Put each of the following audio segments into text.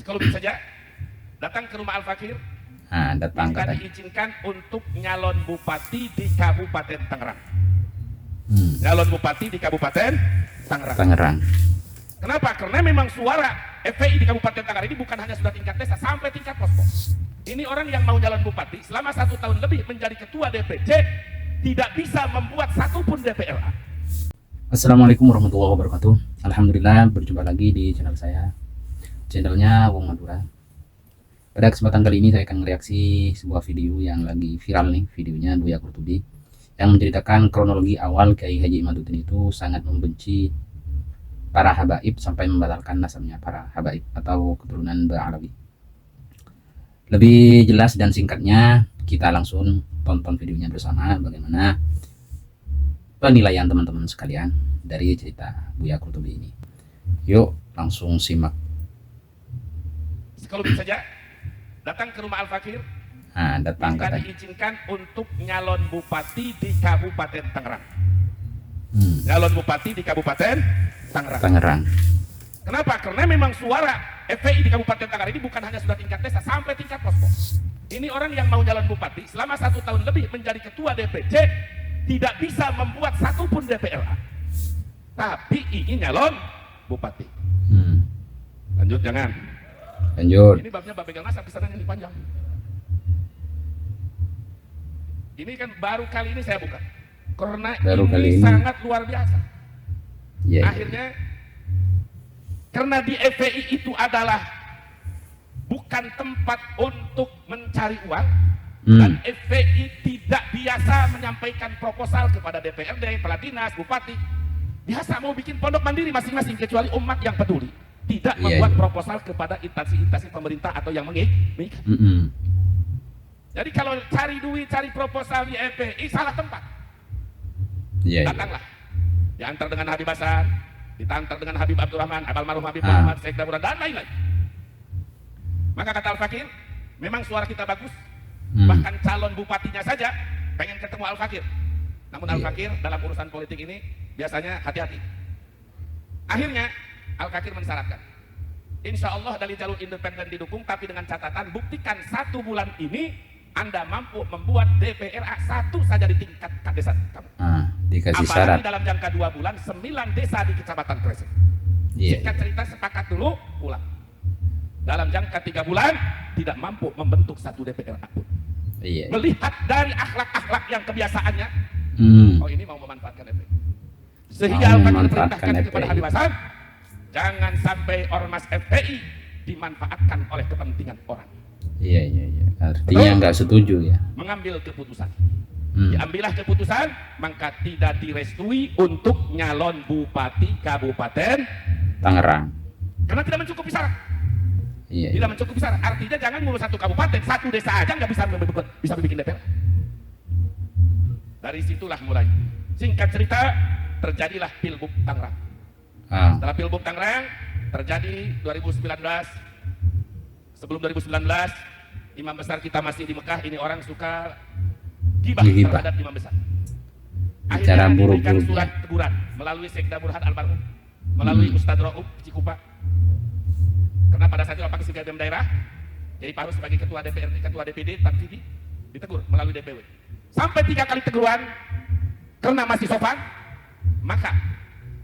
Psikologi saja datang ke rumah Al-Fakir, datang minta diizinkan untuk nyalon bupati di Kabupaten Tangerang. Nyalon bupati di Kabupaten Tangerang. Kenapa? Karena memang suara FPI di Kabupaten Tangerang ini bukan hanya sudah tingkat desa, sampai tingkat posko. Ini orang yang mau nyalon bupati selama 1 tahun lebih menjadi ketua DPC tidak bisa membuat satupun DPRA. Assalamualaikum warahmatullahi wabarakatuh. Alhamdulillah berjumpa lagi di channel saya, channelnya Wong Madura. Pada kesempatan kali ini saya akan mereaksi sebuah video yang lagi viral nih, videonya Buya Qurtubi yang menceritakan kronologi awal Kiai Haji Imaduddin itu sangat membenci para habaib sampai membatalkan nasabnya para habaib atau keturunan Ba'alawi. Lebih jelas dan singkatnya kita langsung tonton videonya bersama bagaimana penilaian teman-teman sekalian dari cerita Buya Qurtubi ini. Yuk langsung simak. Psikologi saja datang ke rumah Al-Fakir, datang minta diizinkan untuk nyalon bupati di Kabupaten Tangerang. Nyalon bupati di Kabupaten Tangerang. Kenapa? Karena memang suara FPI di Kabupaten Tangerang ini bukan hanya sudah tingkat desa, sampai tingkat posko. Ini orang yang mau nyalon bupati selama 1 tahun lebih menjadi ketua DPC tidak bisa membuat satupun DPRA, tapi ingin nyalon bupati. Lanjut jangan. Lanjut. Ini babnya bab begal nasab, kisarannya ini panjang. Ini kan baru kali ini saya buka, karena ini sangat luar biasa. Akhirnya karena di FPI itu adalah bukan tempat untuk mencari uang, dan FPI tidak biasa menyampaikan proposal kepada DPRD, kepala dinas, bupati. Biasa mau bikin pondok mandiri masing-masing, kecuali umat yang peduli tidak membuat proposal kepada instansi-instansi pemerintah atau yang mengikat. Jadi kalau cari duit, cari proposal di FPI salah tempat. Datanglah, diantar dengan Habib Hasan, diantar dengan Habib Abdurrahman, almarhum Habib Muhammad, Syekh Daburan, dan lain-lain. Maka kata Al-Fakir, memang suara kita bagus, bahkan calon bupatinya saja pengen ketemu Al-Fakir. Namun Al-Fakir dalam urusan politik ini biasanya hati-hati. Akhirnya Al-Fakir mensyaratkan, insya Allah dari jalur independen didukung, tapi dengan catatan buktikan 1 bulan ini Anda mampu membuat DPRA 1 saja di tingkat desa kamu. Dikasih apalagi syarat. Dalam jangka 2 bulan 9 desa di Kecamatan Kresek. Singkat cerita, sepakat dulu, pulang. Dalam jangka 3 bulan tidak mampu membentuk 1 DPRA pun. Melihat dari akhlak-akhlak yang kebiasaannya, oh ini mau memanfaatkan FPI. Sehingga Al-Fakir perintahkan kepada Habib Hasan, jangan sampai ormas FPI dimanfaatkan oleh kepentingan orang. Artinya nggak setuju ya. Mengambil keputusan. Diambillah keputusan, maka tidak direstui untuk nyalon bupati Kabupaten Tangerang. Karena tidak mencukupi syarat. Tidak mencukupi syarat. Artinya jangan ngurus 1 kabupaten, 1 desa aja nggak bisa bikin DPR. Dari situlah mulai. Singkat cerita, terjadilah Pilgub Tangerang. Setelah Pilgub Tangerang terjadi 2019. Sebelum 2019, imam besar kita masih di Mekah. Ini orang suka gibah terhadap imam besar. Akhirnya diberikan surat teguran melalui Syekh Daburan almarhum, melalui Ustadz Ra'ub Cikupa. Karena pada saat itu Al-Fakir sebagai daerah, jadi Pak Harus sebagai ketua DPRD, ketua DPD, Tanfidi, ditegur melalui DPW. Sampai 3 kali teguran, karena masih sopan, maka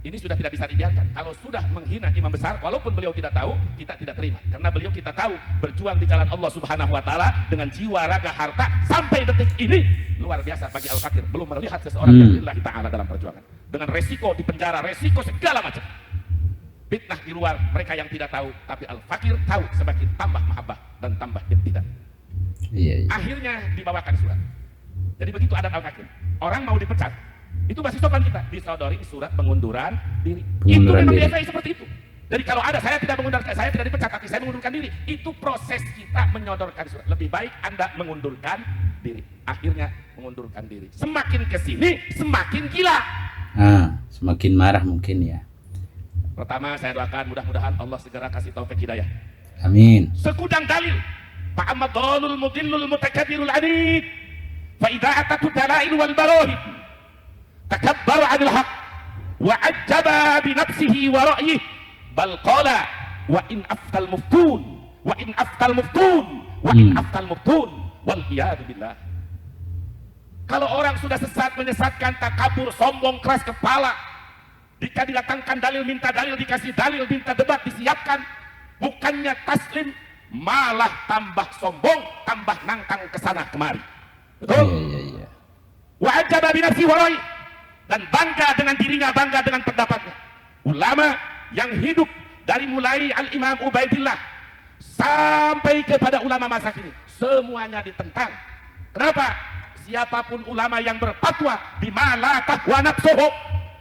ini sudah tidak bisa dibiarkan. Kalau sudah menghina imam besar, walaupun beliau tidak tahu, kita tidak terima. Karena beliau kita tahu berjuang di jalan Allah Subhanahu wa Ta'ala dengan jiwa, raga, harta sampai detik ini luar biasa bagi Al-Fakir. Belum melihat seseorang yang lillahi ta'ala dalam perjuangan. Dengan resiko di penjara, resiko segala macam. Fitnah di luar, mereka yang tidak tahu, tapi Al-Fakir tahu, semakin tambah mahabbah dan tambah tidak. Akhirnya dibawakan surat. Jadi begitu adat Al-Fakir. Orang mau dipecat, itu masih sopan kita, disodori surat pengunduran diri. Itu memang di FPI seperti itu. Jadi kalau ada saya tidak mengundurkan, saya tidak dipecat, tapi saya mengundurkan diri, itu proses kita menyodorkan surat. Lebih baik Anda mengundurkan diri. Akhirnya mengundurkan diri. Semakin kesini semakin gila. Semakin marah mungkin ya. Pertama saya doakan mudah-mudahan Allah segera kasih taufik hidayah. Amin. Sekudang dalil. Fa'amad dhalul mudillul mutakabirul anid. Fa'idha atatu dalail wal barohid. Takabbar 'anil haq wa 'ajjaba bi nafsihi wa ra'yihi bal qala wa in aftal muftun wa in aftal muftun, wa in aftal muftun, wal billah. Kalau orang sudah sesat, menyesatkan, takabur, sombong, keras kepala, jika didatangkan dalil, minta dalil, dikasih dalil, minta debat, disiapkan, bukannya taslim, malah tambah sombong, tambah nangkang kesana kemari. Betul? Iya. Wa ajaba binafsi warai, dan bangga dengan dirinya, bangga dengan pendapatnya. Ulama yang hidup dari mulai Al-Imam Ubaidillah sampai kepada ulama masa kini, semuanya ditentang. Kenapa? Siapapun ulama yang berfatwa bima la tahwa nafsuhu,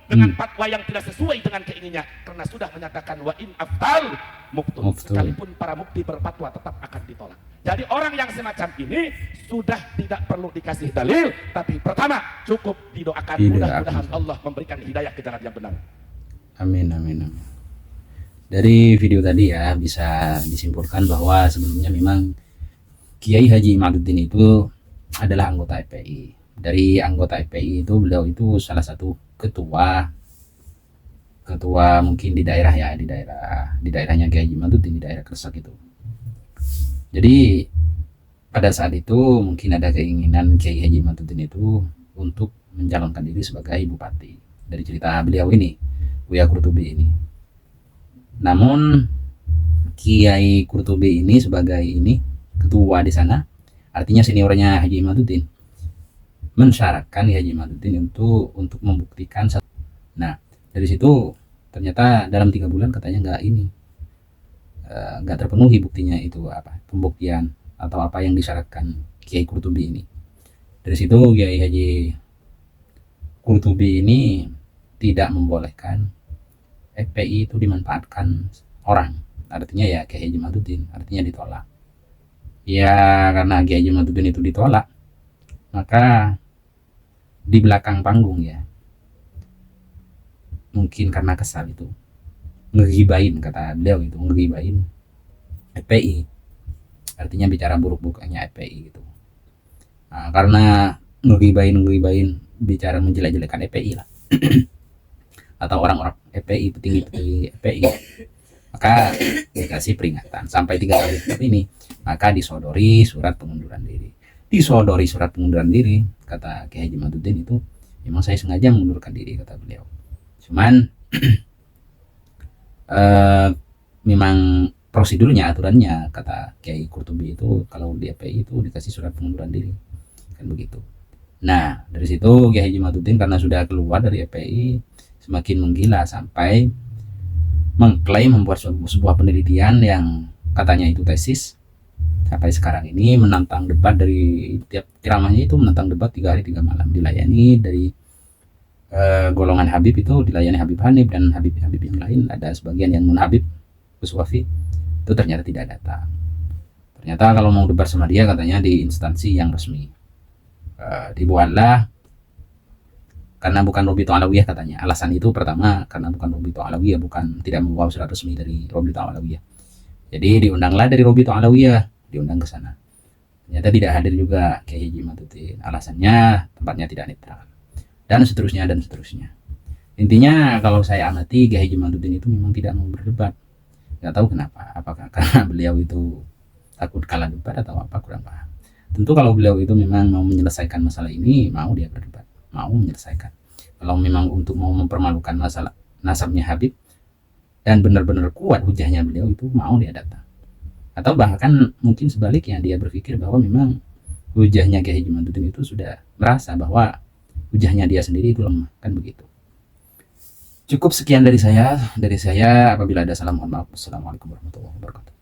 dengan fatwa yang tidak sesuai dengan keinginannya, karena sudah menyatakan wa in aftal muftun, sekalipun para mufti berfatwa tetap akan ditolak. Jadi orang yang semacam ini sudah tidak perlu dikasih dalil, tapi pertama cukup didoakan, mudah-mudahan Allah memberikan hidayah ke jalan yang benar. Amin. Dari video tadi ya bisa disimpulkan bahwa sebelumnya memang Kiai Haji Imaduddin itu adalah anggota FPI. Dari anggota FPI itu beliau itu salah satu ketua mungkin di daerah ya, di daerahnya Kiai Haji Imaduddin, di daerah Kresek itu. Jadi pada saat itu mungkin ada keinginan Kiai Haji Imaduddin itu untuk mencalonkan diri sebagai bupati. Dari cerita beliau ini, Buya Qurtubi ini. Namun Kiai Qurtubi ini sebagai ketua di sana, artinya seniornya Haji Imaduddin, mensyaratkan Haji Imaduddin untuk membuktikan. Nah, dari situ ternyata dalam 3 bulan katanya nggak terpenuhi buktinya, itu pembuktian atau apa yang disyaratkan Kiai Qurtubi ini. Dari situ Kiai Haji Qurtubi ini tidak membolehkan FPI itu dimanfaatkan orang, artinya ya Kiai Haji Imaduddin, artinya ditolak. Ya karena Kiai Haji Imaduddin itu ditolak, maka di belakang panggung ya, mungkin karena kesal itu, ngegibain, kata beliau itu, ngegibain FPI, artinya bicara buruk-buruknya FPI gitu. Nah, karena ngegibain bicara menjelek-jelekan FPI lah atau orang-orang FPI, petinggi-petinggi FPI, maka dikasih peringatan sampai 3 kali seperti ini, maka disodori surat pengunduran diri. Kata Kiai Haji Imaduddin itu, memang saya sengaja mengundurkan diri, kata beliau. Cuman memang prosedurnya, aturannya, kata Kiai Qurtubi itu, kalau di FPI itu dikasih surat pengunduran diri, kan begitu. Nah, dari situ Kiai Haji Imaduddin karena sudah keluar dari FPI semakin menggila sampai mengklaim membuat sebuah penelitian yang katanya itu tesis. Sampai sekarang ini menantang debat, dari tiap ceramahnya itu menantang debat 3 hari 3 malam, dilayani dari golongan Habib itu, dilayani Habib Hanif dan Habib yang lain. Ada sebagian yang non Habib, Gus Wafi itu ternyata tidak datang. Ternyata kalau mau debat sama dia katanya di instansi yang resmi. Dibuatlah karena bukan Robito Alawiyah katanya. Alasan itu pertama karena bukan Robito Alawiyah, bukan tidak membawa surat resmi dari Robito Alawiyah. Jadi diundanglah dari Robito Alawiyah, diundang ke sana. Ternyata tidak hadir juga Kiai Haji Imaduddin. Alasannya tempatnya tidak netral. Dan seterusnya. Intinya kalau saya amati, Kiai Haji Imaduddin itu memang tidak mau berdebat. Nggak tahu kenapa. Apakah karena beliau itu takut kalah debat atau apa, kurang paham. Tentu kalau beliau itu memang mau menyelesaikan masalah ini, mau dia berdebat, mau menyelesaikan. Kalau memang untuk mau mempermalukan masalah nasabnya Habib dan benar-benar kuat hujahnya beliau, itu mau dia datang. Atau bahkan mungkin sebaliknya, dia berpikir bahwa memang hujahnya Kiai Haji Imaduddin itu sudah merasa bahwa hujahnya dia sendiri itu lemah, kan begitu. Cukup sekian dari saya. Apabila ada salah mohon maaf. Assalamualaikum warahmatullahi wabarakatuh.